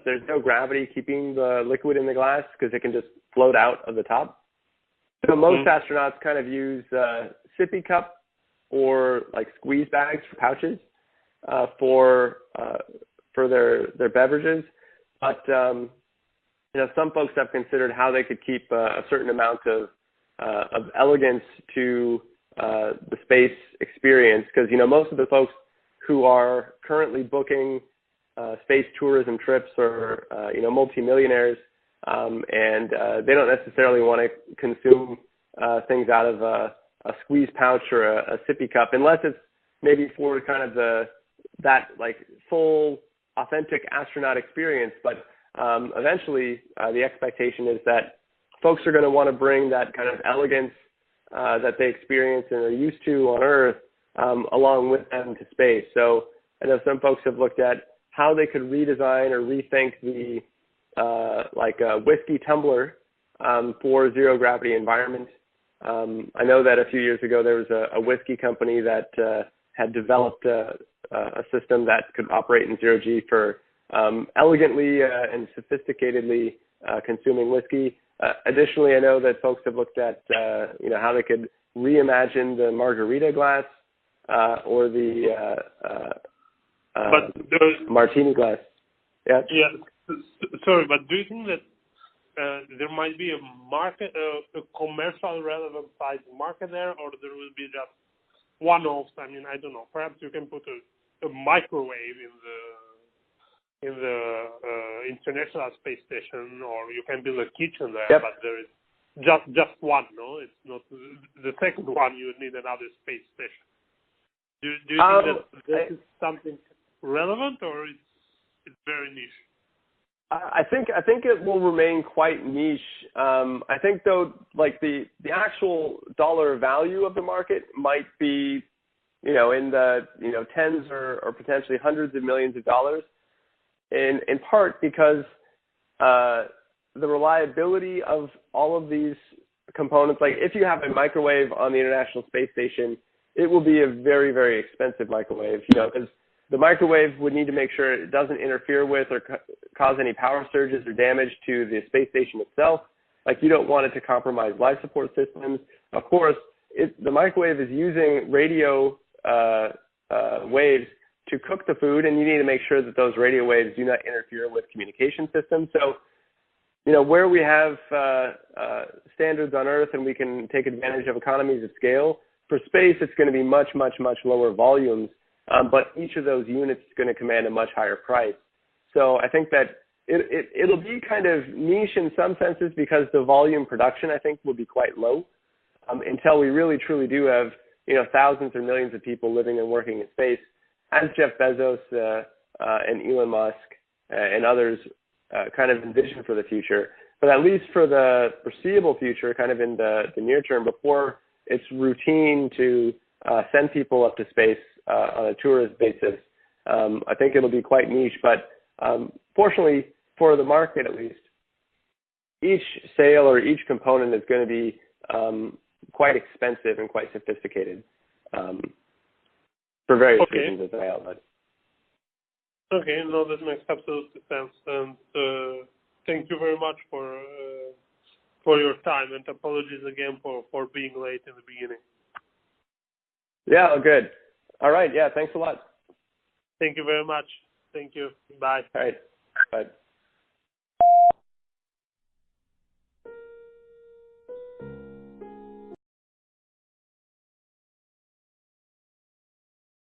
there's no gravity keeping the liquid in the glass because it can just float out of the top. So most astronauts kind of use sippy cup or like squeeze bags for pouches for their beverages. But some folks have considered how they could keep a certain amount of elegance to the space experience, because most of the folks who are currently booking space tourism trips are multimillionaires, and they don't necessarily want to consume things out of a squeeze pouch or a sippy cup, unless it's maybe for kind of that like full authentic astronaut experience. But eventually the expectation is that folks are going to want to bring that kind of elegance that they experience and are used to on Earth along with them to space. So I know some folks have looked at how they could redesign or rethink the like a whiskey tumbler for zero gravity environment. I know that a few years ago there was a whiskey company that had developed a system that could operate in zero G for elegantly and sophisticatedly consuming whiskey. Additionally, I know that folks have looked at how they could reimagine the margarita glass or the martini glass. Yeah. Yeah. Sorry, but do you think that there might be a market, a commercial relevant size market there, or there will be just one-offs? I mean, I don't know. Perhaps you can put a microwave in the International Space Station, or you can build a kitchen there. Yep. But there is just one. No, it's not the second one. You would need another space station. Do you think that this is something relevant, or it's very niche? I think it will remain quite niche. I think though, like the actual dollar value of the market might be, in the tens or potentially hundreds of millions of dollars. In part because the reliability of all of these components, like if you have a microwave on the International Space Station, it will be a very, very expensive microwave, because the microwave would need to make sure it doesn't interfere with or cause any power surges or damage to the space station itself. Like you don't want it to compromise life support systems. Of course, the microwave is using radio waves to cook the food, and you need to make sure that those radio waves do not interfere with communication systems. So, where we have standards on Earth and we can take advantage of economies of scale, for space it's going to be much, much, much lower volumes, but each of those units is going to command a much higher price. So I think that it'll be kind of niche in some senses because the volume production, I think, will be quite low until we really, truly do have, thousands or millions of people living and working in space, as Jeff Bezos and Elon Musk and others kind of envision for the future. But at least for the foreseeable future, kind of in the near term, before it's routine to send people up to space on a tourist basis, I think it'll be quite niche. But fortunately, for the market at least, each sale or each component is going to be quite expensive and quite sophisticated for various reasons, as I outlined. Okay, no, that makes absolute sense. And thank you very much for your time, and apologies again for being late in the beginning. Yeah, good. All right. Yeah, thanks a lot. Thank you very much. Thank you. Bye. All right. Bye.